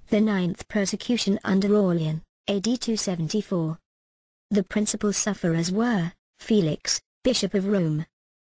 the ninth persecution under Aurelian, AD 274. The principal sufferers were Felix, Bishop of Rome.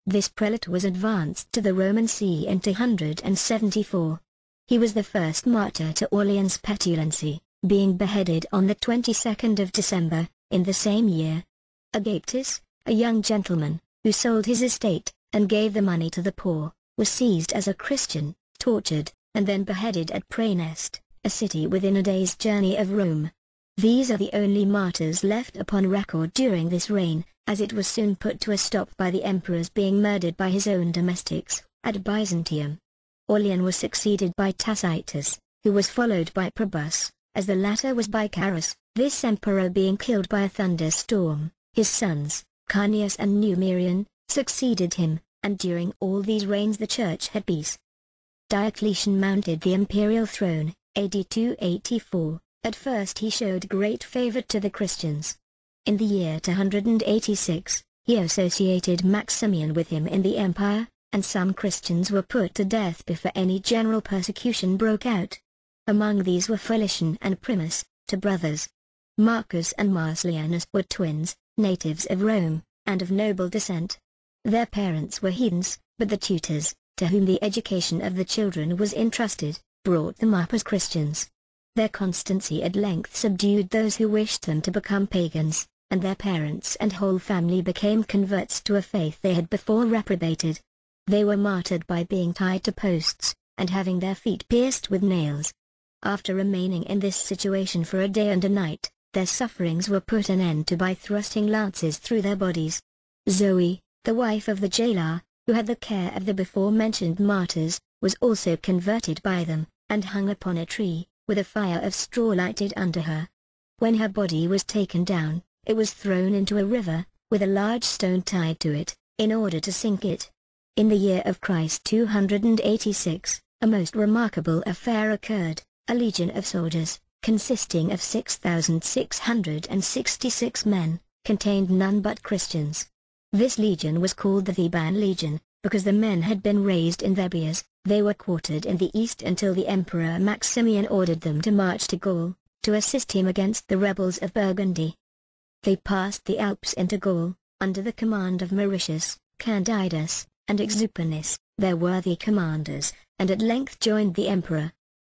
This prelate was advanced to the Roman See in 274. He was the first martyr to Aurelian's petulancy, being beheaded on the 22nd of December, in the same year. Agaptus, a young gentleman, who sold his estate, and gave the money to the poor, was seized as a Christian, tortured, and then beheaded at Praeneste, a city within a day's journey of Rome. These are the only martyrs left upon record during this reign, as it was soon put to a stop by the emperor's being murdered by his own domestics, at Byzantium. Aurelian was succeeded by Tacitus, who was followed by Probus, as the latter was by Carus, this emperor being killed by a thunderstorm. His sons, Carneus and Numerian, succeeded him, and during all these reigns the church had peace. Diocletian mounted the imperial throne, AD 284. At first he showed great favor to the Christians. In the year 286, he associated Maximian with him in the empire, and some Christians were put to death before any general persecution broke out. Among these were Felician and Primus, two brothers. Marcus and Marcellianus were twins, natives of Rome, and of noble descent. Their parents were heathens, but the tutors, to whom the education of the children was entrusted, brought them up as Christians. Their constancy at length subdued those who wished them to become pagans, and their parents and whole family became converts to a faith they had before reprobated. They were martyred by being tied to posts, and having their feet pierced with nails. After remaining in this situation for a day and a night, their sufferings were put an end to by thrusting lances through their bodies. Zoe, the wife of the jailer, who had the care of the before-mentioned martyrs, was also converted by them, and hung upon a tree, with a fire of straw lighted under her. When her body was taken down, it was thrown into a river, with a large stone tied to it, in order to sink it. In the year of Christ 286, a most remarkable affair occurred. A legion of soldiers, consisting of 6,666 men, contained none but Christians. This legion was called the Theban Legion, because the men had been raised in Thebias. They were quartered in the east until the Emperor Maximian ordered them to march to Gaul, to assist him against the rebels of Burgundy. They passed the Alps into Gaul, under the command of Mauritius, Candidus, and Exupanus, their worthy commanders, and at length joined the Emperor.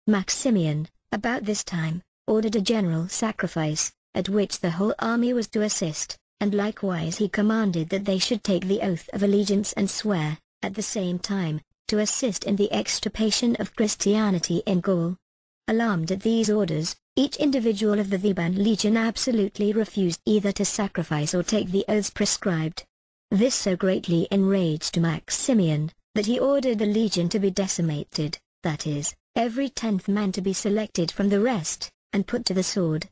Maximian, about this time, ordered a general sacrifice, at which the whole army was to assist, and likewise he commanded that they should take the oath of allegiance and swear, at the same time, to assist in the extirpation of Christianity in Gaul. Alarmed at these orders, each individual of the Theban legion absolutely refused either to sacrifice or take the oaths prescribed. This so greatly enraged Maximian, that he ordered the legion to be decimated, that is, every 10th man to be selected from the rest, and put to the sword.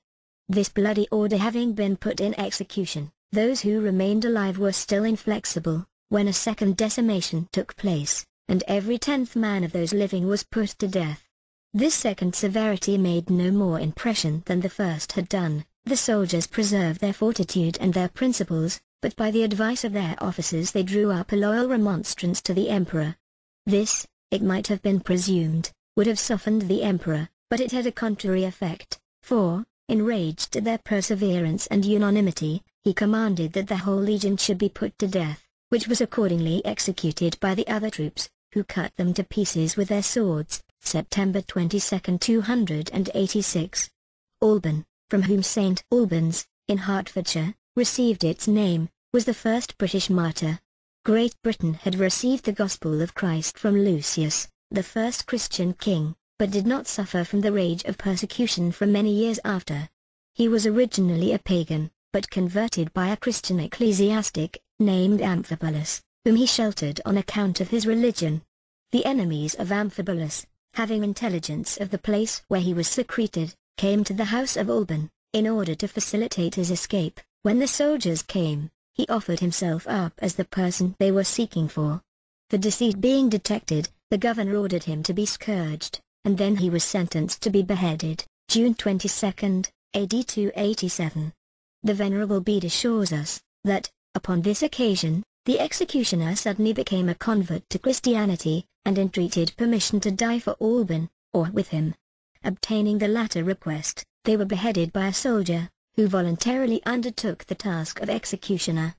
This bloody order having been put in execution, those who remained alive were still inflexible, when a second decimation took place, and every 10th man of those living was put to death. This second severity made no more impression than the first had done. The soldiers preserved their fortitude and their principles, but by the advice of their officers they drew up a loyal remonstrance to the emperor. This, it might have been presumed, would have softened the emperor, but it had a contrary effect, for, enraged at their perseverance and unanimity, he commanded that the whole legion should be put to death, which was accordingly executed by the other troops, who cut them to pieces with their swords, September 22, 286. Alban, from whom St. Albans, in Hertfordshire, received its name, was the first British martyr. Great Britain had received the gospel of Christ from Lucius, the first Christian king, but did not suffer from the rage of persecution for many years after. He was originally a pagan, but converted by a Christian ecclesiastic, named Amphibolus, whom he sheltered on account of his religion. The enemies of Amphibolus, having intelligence of the place where he was secreted, came to the house of Alban, in order to facilitate his escape. When the soldiers came, he offered himself up as the person they were seeking for. The deceit being detected, the governor ordered him to be scourged, and then he was sentenced to be beheaded, June 22, AD 287. The Venerable Bede assures us, that, upon this occasion, the executioner suddenly became a convert to Christianity, and entreated permission to die for Alban, or with him. Obtaining the latter request, they were beheaded by a soldier, who voluntarily undertook the task of executioner.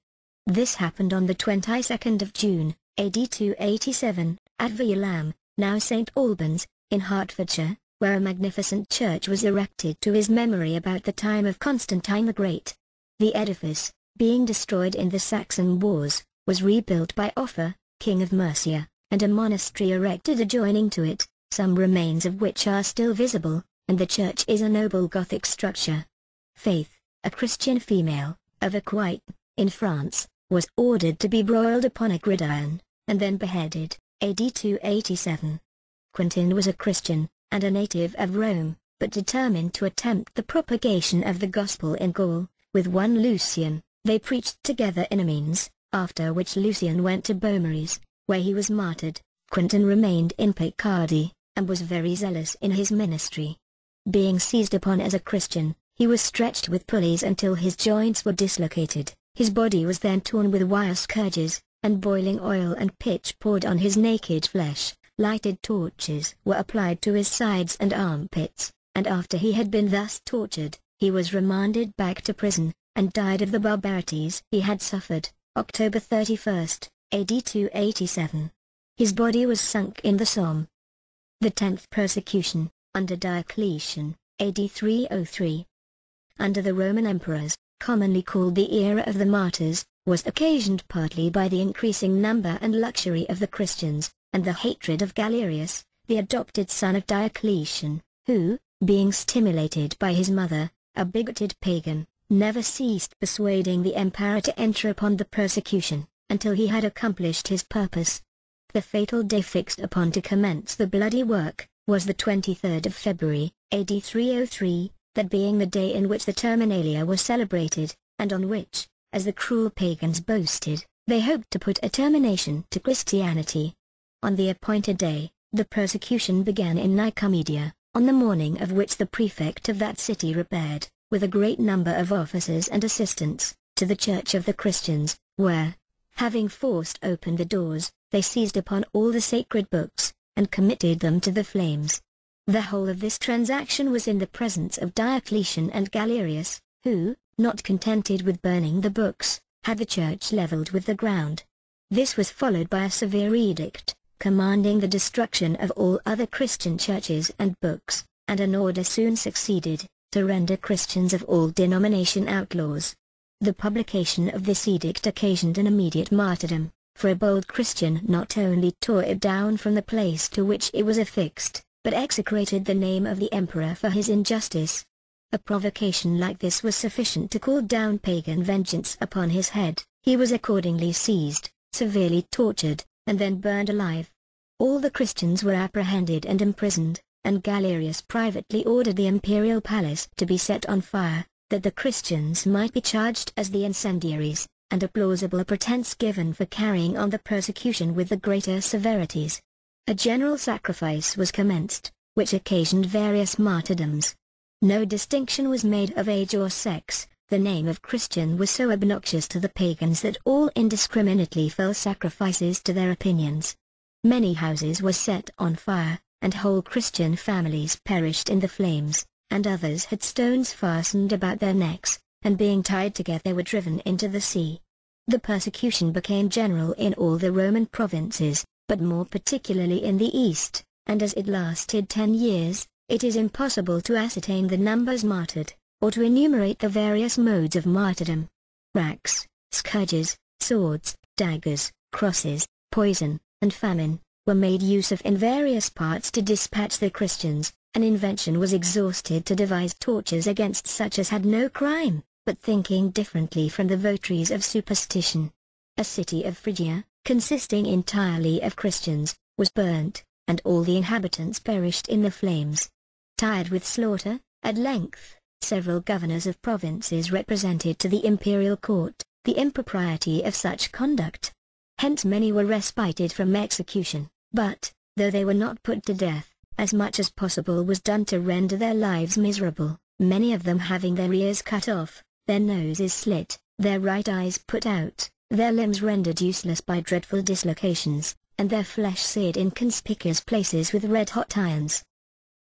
This happened on the 22nd of June, AD 287, at Verulam, now St. Albans, in Hertfordshire, where a magnificent church was erected to his memory about the time of Constantine the Great. The edifice, being destroyed in the Saxon Wars, was rebuilt by Offa, king of Mercia, and a monastery erected adjoining to it, some remains of which are still visible, and the church is a noble Gothic structure. Faith, a Christian female, of Aquite, in France, was ordered to be broiled upon a gridiron, and then beheaded, AD 287. Quentin was a Christian, and a native of Rome, but determined to attempt the propagation of the gospel in Gaul. With one Lucian, they preached together in Amiens, after which Lucian went to Beaumaris, where he was martyred. Quentin remained in Picardy, and was very zealous in his ministry. Being seized upon as a Christian, he was stretched with pulleys until his joints were dislocated. His body was then torn with wire scourges, and boiling oil and pitch poured on his naked flesh. Lighted torches were applied to his sides and armpits, and after he had been thus tortured, he was remanded back to prison, and died of the barbarities he had suffered, October 31, AD 287. His body was sunk in the Somme. The 10th persecution, under Diocletian, AD 303. Under the Roman emperors, commonly called the era of the Martyrs, was occasioned partly by the increasing number and luxury of the Christians, and the hatred of Galerius, the adopted son of Diocletian, who, being stimulated by his mother, a bigoted pagan, never ceased persuading the emperor to enter upon the persecution, until he had accomplished his purpose. The fatal day fixed upon to commence the bloody work, was the 23rd of February, AD 303, that being the day in which the Terminalia were celebrated, and on which, as the cruel pagans boasted, they hoped to put a termination to Christianity. On the appointed day, the persecution began in Nicomedia, on the morning of which the prefect of that city repaired, with a great number of officers and assistants, to the church of the Christians, where, having forced open the doors, they seized upon all the sacred books, and committed them to the flames. The whole of this transaction was in the presence of Diocletian and Galerius, who, not contented with burning the books, had the church levelled with the ground. This was followed by a severe edict, commanding the destruction of all other Christian churches and books, and an order soon succeeded, to render Christians of all denomination outlaws. The publication of this edict occasioned an immediate martyrdom, for a bold Christian not only tore it down from the place to which it was affixed, but execrated the name of the emperor for his injustice. A provocation like this was sufficient to call down pagan vengeance upon his head. He was accordingly seized, severely tortured, and then burned alive. All the Christians were apprehended and imprisoned, and Galerius privately ordered the imperial palace to be set on fire, that the Christians might be charged as the incendiaries, and a plausible pretense given for carrying on the persecution with the greater severities. A general sacrifice was commenced, which occasioned various martyrdoms. No distinction was made of age or sex. The name of Christian was so obnoxious to the pagans that all indiscriminately fell sacrifices to their opinions. Many houses were set on fire, and whole Christian families perished in the flames, and others had stones fastened about their necks, and being tied together were driven into the sea. The persecution became general in all the Roman provinces, but more particularly in the East, and as it lasted 10 years, it is impossible to ascertain the numbers martyred, or to enumerate the various modes of martyrdom. Racks, scourges, swords, daggers, crosses, poison, and famine, were made use of in various parts to dispatch the Christians. An invention was exhausted to devise tortures against such as had no crime, but thinking differently from the votaries of superstition. A city of Phrygia, consisting entirely of Christians, was burnt, and all the inhabitants perished in the flames. Tired with slaughter, at length, several governors of provinces represented to the imperial court the impropriety of such conduct. Hence many were respited from execution, but, though they were not put to death, as much as possible was done to render their lives miserable, many of them having their ears cut off, their noses slit, their right eyes put out, their limbs rendered useless by dreadful dislocations, and their flesh seared in conspicuous places with red-hot irons.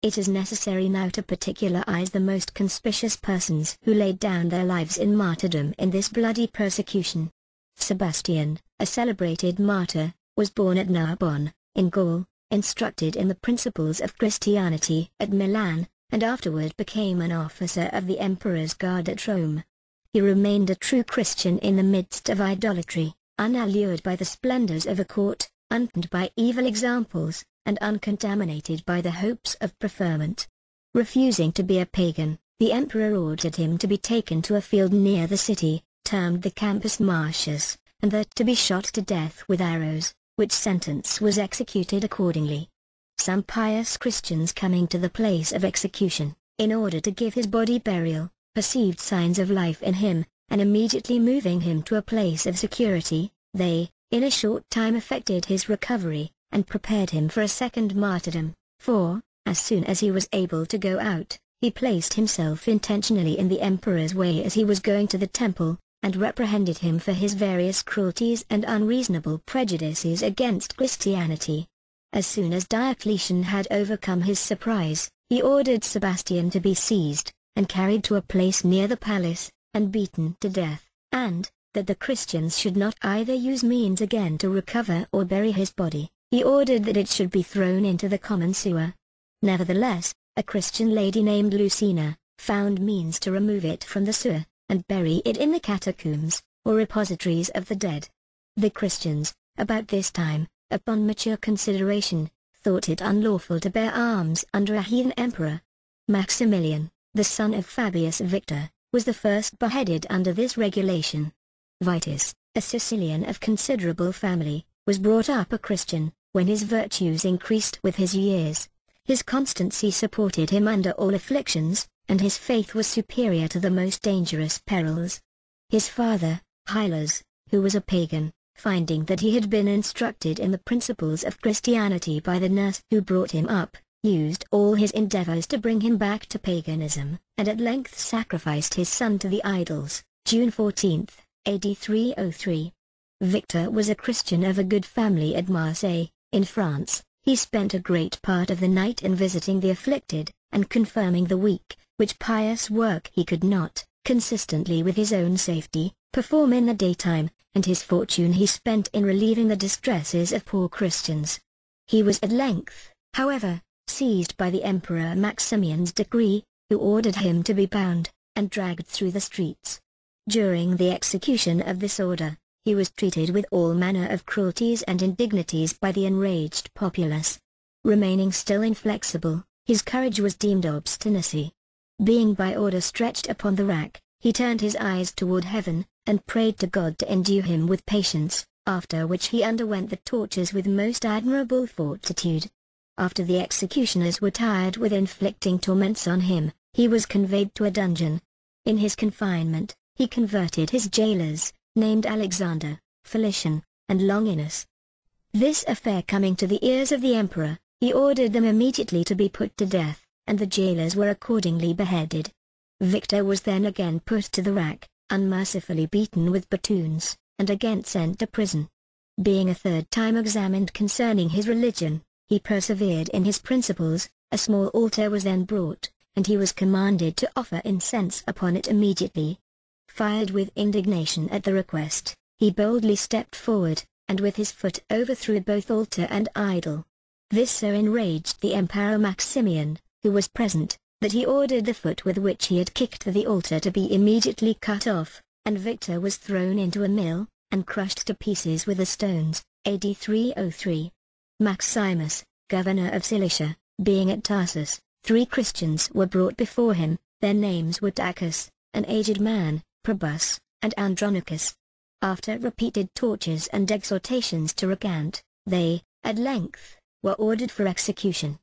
It is necessary now to particularize the most conspicuous persons who laid down their lives in martyrdom in this bloody persecution. Sebastian, a celebrated martyr, was born at Narbonne, in Gaul, instructed in the principles of Christianity at Milan, and afterward became an officer of the Emperor's Guard at Rome. He remained a true Christian in the midst of idolatry, unallured by the splendors of a court, untainted by evil examples, and uncontaminated by the hopes of preferment. Refusing to be a pagan, the emperor ordered him to be taken to a field near the city, termed the Campus Martius, and there to be shot to death with arrows, which sentence was executed accordingly. Some pious Christians coming to the place of execution, in order to give his body burial, perceived signs of life in him, and immediately moving him to a place of security, they, in a short time effected his recovery, and prepared him for a second martyrdom, for, as soon as he was able to go out, he placed himself intentionally in the emperor's way as he was going to the temple, and reprehended him for his various cruelties and unreasonable prejudices against Christianity. As soon as Diocletian had overcome his surprise, he ordered Sebastian to be seized, and carried to a place near the palace, and beaten to death, and, that the Christians should not either use means again to recover or bury his body, he ordered that it should be thrown into the common sewer. Nevertheless, a Christian lady named Lucina, found means to remove it from the sewer, and bury it in the catacombs, or repositories of the dead. The Christians, about this time, upon mature consideration, thought it unlawful to bear arms under a heathen emperor. Maximilian, the son of Fabius Victor, was the first beheaded under this regulation. Vitus, a Sicilian of considerable family, was brought up a Christian. When his virtues increased with his years, his constancy supported him under all afflictions, and his faith was superior to the most dangerous perils. His father, Hylas, who was a pagan, finding that he had been instructed in the principles of Christianity by the nurse who brought him up, used all his endeavors to bring him back to paganism, and at length sacrificed his son to the idols, June 14, AD 303. Victor was a Christian of a good family at Marseille, in France. He spent a great part of the night in visiting the afflicted, and confirming the weak, which pious work he could not, consistently with his own safety, perform in the daytime, and his fortune he spent in relieving the distresses of poor Christians. He was at length, however, seized by the Emperor Maximian's decree, who ordered him to be bound, and dragged through the streets. During the execution of this order, he was treated with all manner of cruelties and indignities by the enraged populace. Remaining still inflexible, his courage was deemed obstinacy. Being by order stretched upon the rack, he turned his eyes toward heaven, and prayed to God to endue him with patience, after which he underwent the tortures with most admirable fortitude. After the executioners were tired with inflicting torments on him, he was conveyed to a dungeon. In his confinement, he converted his jailers, named Alexander, Felician, and Longinus. This affair coming to the ears of the emperor, he ordered them immediately to be put to death, and the jailers were accordingly beheaded. Victor was then again put to the rack, unmercifully beaten with batons, and again sent to prison. Being a third time examined concerning his religion, he persevered in his principles. A small altar was then brought, and he was commanded to offer incense upon it immediately. Fired with indignation at the request, he boldly stepped forward, and with his foot overthrew both altar and idol. This so enraged the Emperor Maximian, who was present, that he ordered the foot with which he had kicked the altar to be immediately cut off, and Victor was thrown into a mill, and crushed to pieces with the stones, AD 303. Maximus, governor of Cilicia, being at Tarsus, 3 Christians were brought before him. Their names were Tachus, an aged man, Probus, and Andronicus. After repeated tortures and exhortations to recant, they, at length, were ordered for execution.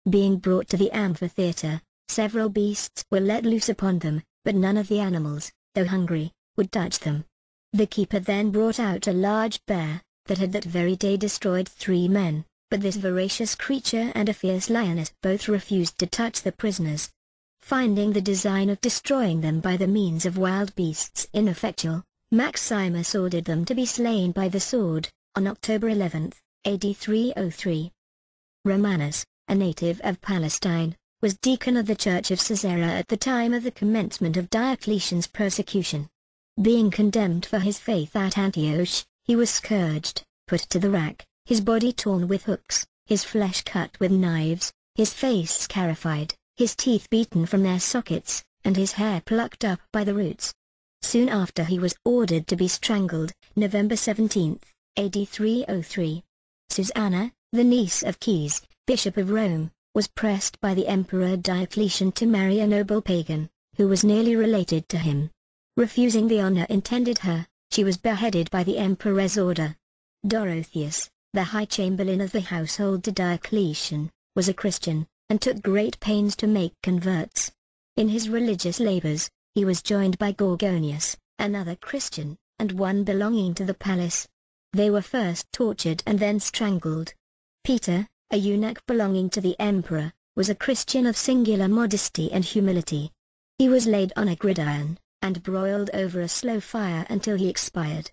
Being brought to the amphitheatre, several beasts were let loose upon them, but none of the animals, though hungry, would touch them. The keeper then brought out a large bear, that had that very day destroyed 3 men, but this voracious creature and a fierce lioness both refused to touch the prisoners. Finding the design of destroying them by the means of wild beasts ineffectual, Maximus ordered them to be slain by the sword, on October 11, AD 303. Romanus, a native of Palestine, was deacon of the Church of Caesarea at the time of the commencement of Diocletian's persecution. Being condemned for his faith at Antioch, he was scourged, put to the rack, his body torn with hooks, his flesh cut with knives, his face scarified, his teeth beaten from their sockets, and his hair plucked up by the roots. Soon after he was ordered to be strangled, November 17, AD 303. Susanna, the niece of Caius, Bishop of Rome, was pressed by the Emperor Diocletian to marry a noble pagan, who was nearly related to him. Refusing the honor intended her, she was beheaded by the emperor's order. Dorotheus, the high chamberlain of the household to Diocletian, was a Christian, and took great pains to make converts. In his religious labors, he was joined by Gorgonius, another Christian, and one belonging to the palace. They were first tortured and then strangled. Peter, a eunuch belonging to the emperor, was a Christian of singular modesty and humility. He was laid on a gridiron, and broiled over a slow fire until he expired.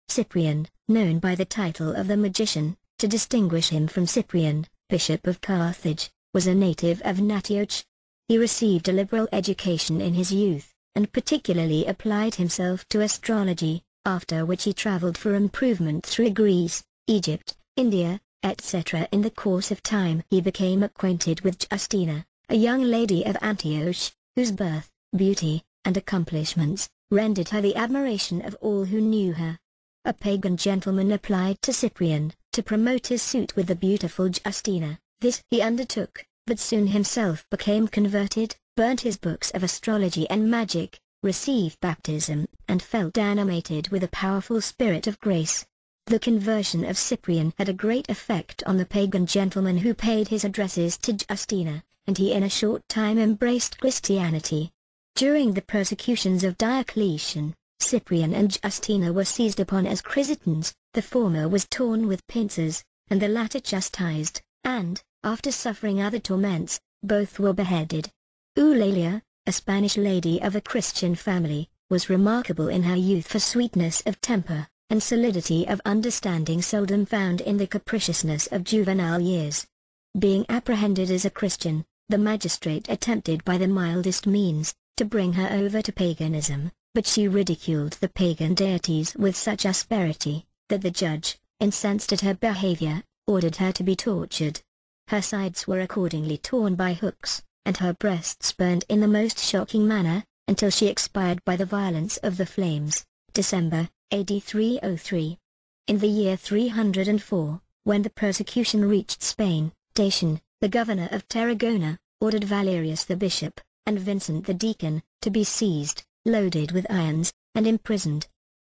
Cyprian, known by the title of the magician, to distinguish him from Cyprian, Bishop of Carthage, was a native of Antioch. He received a liberal education in his youth, and particularly applied himself to astrology, after which he travelled for improvement through Greece, Egypt, India, etc. In the course of time he became acquainted with Justina, a young lady of Antioch, whose birth, beauty, and accomplishments, rendered her the admiration of all who knew her. A pagan gentleman applied to Cyprian, to promote his suit with the beautiful Justina. This he undertook, but soon himself became converted, burnt his books of astrology and magic, received baptism, and felt animated with a powerful spirit of grace. The conversion of Cyprian had a great effect on the pagan gentleman who paid his addresses to Justina, and he in a short time embraced Christianity. During the persecutions of Diocletian, Cyprian and Justina were seized upon as Christians, the former was torn with pincers, and the latter chastised, and, after suffering other torments, both were beheaded. Eulalia, a Spanish lady of a Christian family, was remarkable in her youth for sweetness of temper, and solidity of understanding seldom found in the capriciousness of juvenile years. Being apprehended as a Christian, the magistrate attempted by the mildest means, to bring her over to paganism, but she ridiculed the pagan deities with such asperity, that the judge, incensed at her behavior, ordered her to be tortured. Her sides were accordingly torn by hooks, and her breasts burned in the most shocking manner, until she expired by the violence of the flames. December, AD 303. In the year 304, when the persecution reached Spain, Dacian, the governor of Tarragona, ordered Valerius the bishop, and Vincent the deacon, to be seized, loaded with irons, and imprisoned.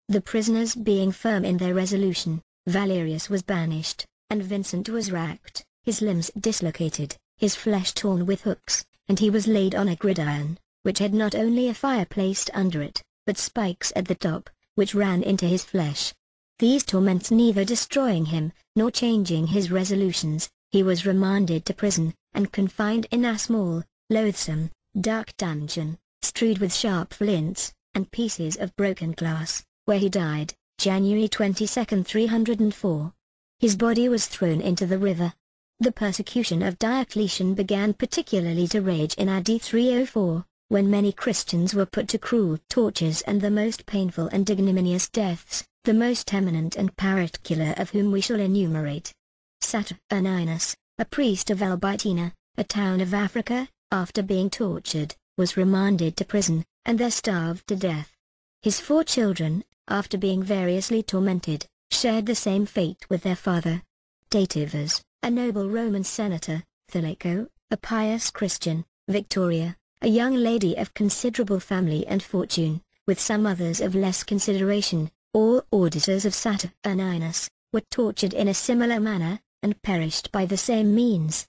The prisoners being firm in their resolution, Valerius was banished, and Vincent was racked, his limbs dislocated, his flesh torn with hooks, and he was laid on a gridiron, which had not only a fire placed under it, but spikes at the top, which ran into his flesh. These torments neither destroying him, nor changing his resolutions, he was remanded to prison, and confined in a small, loathsome, dark dungeon, strewed with sharp flints, and pieces of broken glass, where he died, January 22, 304. His body was thrown into the river. The persecution of Diocletian began particularly to rage in AD 304, when many Christians were put to cruel tortures and the most painful and ignominious deaths, the most eminent and particular of whom we shall enumerate. Saturninus, a priest of Albitina, a town of Africa, after being tortured, was remanded to prison, and there starved to death. His 4 children, after being variously tormented, shared the same fate with their father. Dativus, a noble Roman senator, Thilico, a pious Christian, Victoria, a young lady of considerable family and fortune, with some others of less consideration, all auditors of Saturninus, were tortured in a similar manner, and perished by the same means.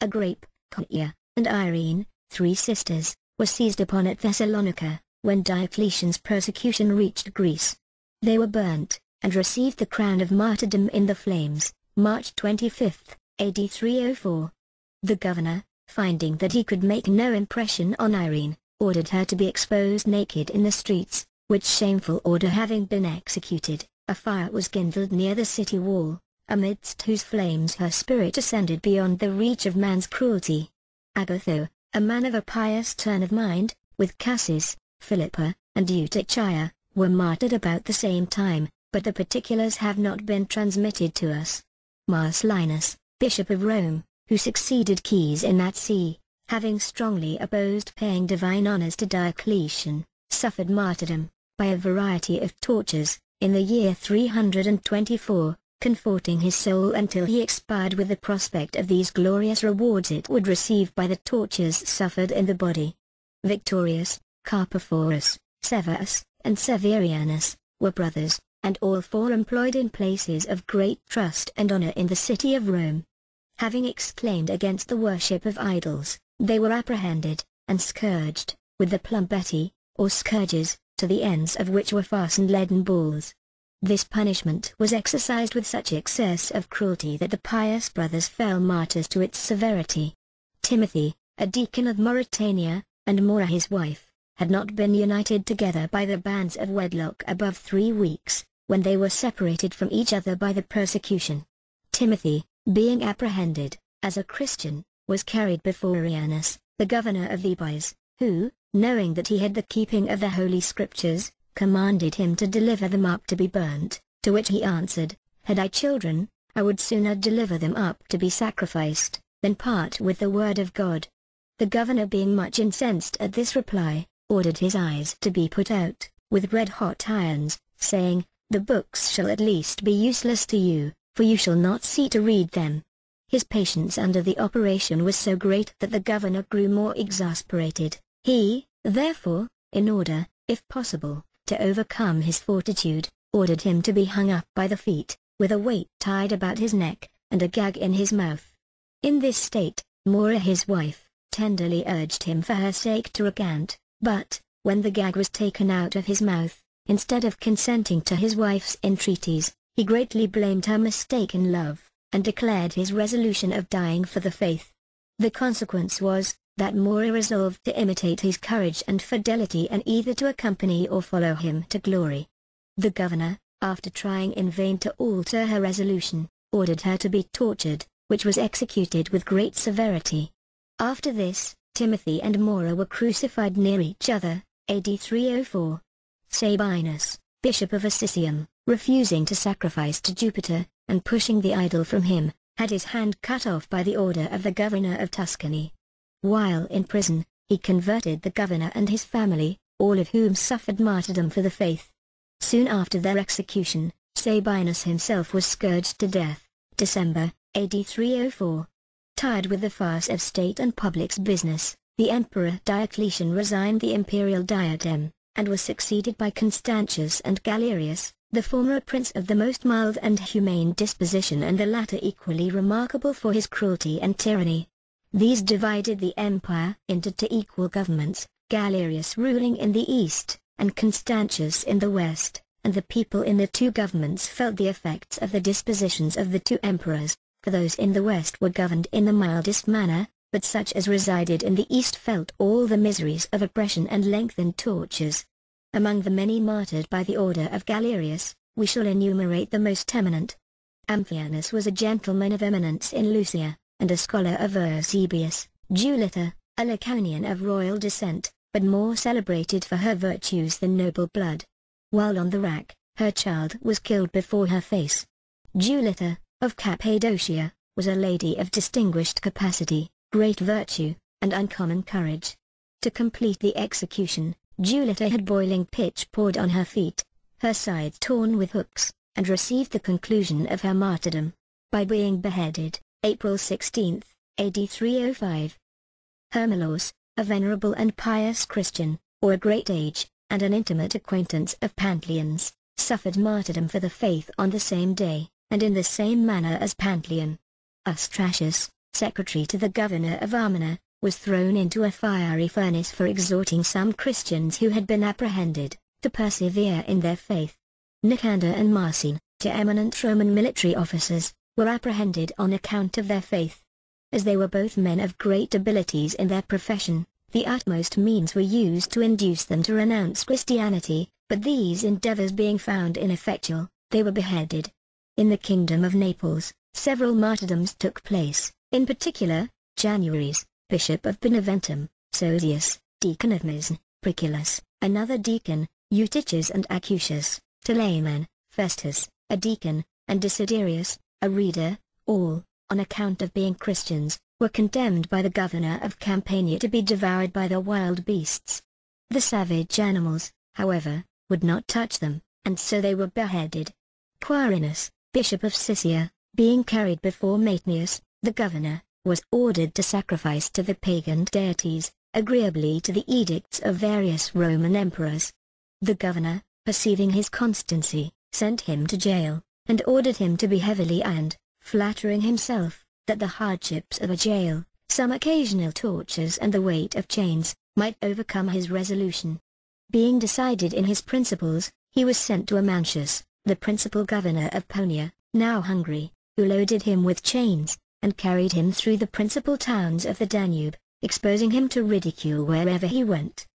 Agrippe, Colia, and Irene, 3 sisters, were seized upon at Thessalonica, when Diocletian's persecution reached Greece. They were burnt, and received the crown of martyrdom in the flames, March 25, AD 304. The governor, finding that he could make no impression on Irene, ordered her to be exposed naked in the streets, which shameful order having been executed, a fire was kindled near the city wall, amidst whose flames her spirit ascended beyond the reach of man's cruelty. Agatho, a man of a pious turn of mind, with Cassis, Philippa, and Eutychia, were martyred about the same time, but the particulars have not been transmitted to us. Marcellinus, Bishop of Rome, who succeeded Caius in that see, having strongly opposed paying divine honors to Diocletian, suffered martyrdom, by a variety of tortures, in the year 324, comforting his soul until he expired with the prospect of these glorious rewards it would receive by the tortures suffered in the body. Victorius, Carpophorus, Severus, and Severianus, were brothers, and all four employed in places of great trust and honor in the city of Rome. Having exclaimed against the worship of idols, they were apprehended, and scourged, with the plumbeti, or scourges, to the ends of which were fastened leaden balls. This punishment was exercised with such excess of cruelty that the pious brothers fell martyrs to its severity. Timothy, a deacon of Mauritania, and Maura his wife, had not been united together by the bands of wedlock above 3 weeks, when they were separated from each other by the persecution. Timothy, being apprehended, as a Christian, was carried before Arianus, the governor of Thebes, who, knowing that he had the keeping of the Holy Scriptures, commanded him to deliver them up to be burnt, to which he answered, "Had I children, I would sooner deliver them up to be sacrificed, than part with the word of God." The governor, being much incensed at this reply, ordered his eyes to be put out, with red-hot irons, saying, "The books shall at least be useless to you, for you shall not see to read them." His patience under the operation was so great that the governor grew more exasperated. He, therefore, in order, if possible, to overcome his fortitude, ordered him to be hung up by the feet, with a weight tied about his neck, and a gag in his mouth. In this state, Maura his wife, tenderly urged him for her sake to recant, but, when the gag was taken out of his mouth, instead of consenting to his wife's entreaties, he greatly blamed her mistaken love, and declared his resolution of dying for the faith. The consequence was, that Maura resolved to imitate his courage and fidelity and either to accompany or follow him to glory. The governor, after trying in vain to alter her resolution, ordered her to be tortured, which was executed with great severity. After this, Timothy and Maura were crucified near each other, AD 304. Sabinus, Bishop of Assisium, refusing to sacrifice to Jupiter, and pushing the idol from him, had his hand cut off by the order of the governor of Tuscany. While in prison, he converted the governor and his family, all of whom suffered martyrdom for the faith. Soon after their execution, Sabinus himself was scourged to death, December, AD 304. Tired with the farce of state and public business, the Emperor Diocletian resigned the imperial diadem, and was succeeded by Constantius and Galerius, the former a prince of the most mild and humane disposition and the latter equally remarkable for his cruelty and tyranny. These divided the empire into 2 equal governments, Galerius ruling in the east, and Constantius in the west, and the people in the 2 governments felt the effects of the dispositions of the 2 emperors, for those in the west were governed in the mildest manner, but such as resided in the east felt all the miseries of oppression and lengthened tortures. Among the many martyred by the order of Galerius, we shall enumerate the most eminent. Amphianus was a gentleman of eminence in Lucia, and a scholar of Eusebius. Julita, a Laconian of royal descent, but more celebrated for her virtues than noble blood. While on the rack, her child was killed before her face. Julita, of Cappadocia, was a lady of distinguished capacity, great virtue, and uncommon courage. To complete the execution, Julita had boiling pitch poured on her feet, her sides torn with hooks, and received the conclusion of her martyrdom, by being beheaded, April 16, AD 305. Hermolaus, a venerable and pious Christian, or a great age, and an intimate acquaintance of Pantaleon's, suffered martyrdom for the faith on the same day, and in the same manner as Pantaleon. Astratius, secretary to the governor of Armena, was thrown into a fiery furnace for exhorting some Christians who had been apprehended, to persevere in their faith. Nicander and Marcin, 2 eminent Roman military officers, were apprehended on account of their faith. As they were both men of great abilities in their profession, the utmost means were used to induce them to renounce Christianity, but these endeavors being found ineffectual, they were beheaded. In the kingdom of Naples, several martyrdoms took place, in particular, January's, bishop of Beneventum, Sosius, deacon of Misn, Priculus, another deacon, Eutyches and Acucius, Teleman, Festus, a deacon, and Desiderius, a reader, all, on account of being Christians, were condemned by the governor of Campania to be devoured by the wild beasts. The savage animals, however, would not touch them, and so they were beheaded. Quirinus, bishop of Siccia, being carried before Maetnius, the governor, was ordered to sacrifice to the pagan deities, agreeably to the edicts of various Roman emperors. The governor, perceiving his constancy, sent him to jail, and ordered him to be heavily ironed, flattering himself that the hardships of a jail, some occasional tortures and the weight of chains, might overcome his resolution. Being decided in his principles, he was sent to Amantius, the principal governor of Paeonia, now Hungary, who loaded him with chains, and carried him through the principal towns of the Danube, exposing him to ridicule wherever he went.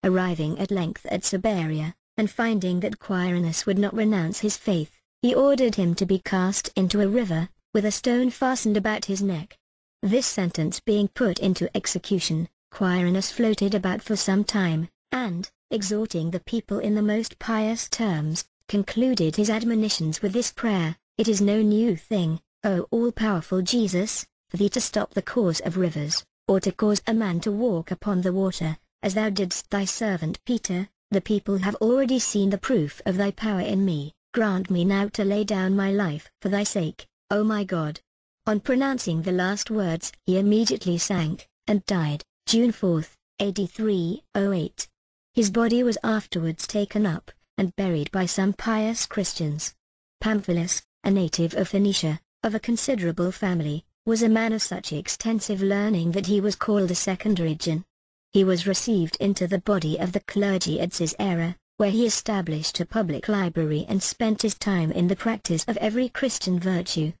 Arriving at length at Siberia, and finding that Quirinus would not renounce his faith, he ordered him to be cast into a river, with a stone fastened about his neck. This sentence being put into execution, Quirinus floated about for some time, and, exhorting the people in the most pious terms, concluded his admonitions with this prayer: "It is no new thing, O all-powerful Jesus, for thee to stop the course of rivers, or to cause a man to walk upon the water, as thou didst thy servant Peter. The people have already seen the proof of thy power in me. Grant me now to lay down my life for thy sake, O my God." On pronouncing the last words he immediately sank, and died, June 4, AD 308. His body was afterwards taken up, and buried by some pious Christians. Pamphilus, a native of Phoenicia, of a considerable family, was a man of such extensive learning that he was called a second Origen. He was received into the body of the clergy at Caesarea, where he established a public library and spent his time in the practice of every Christian virtue,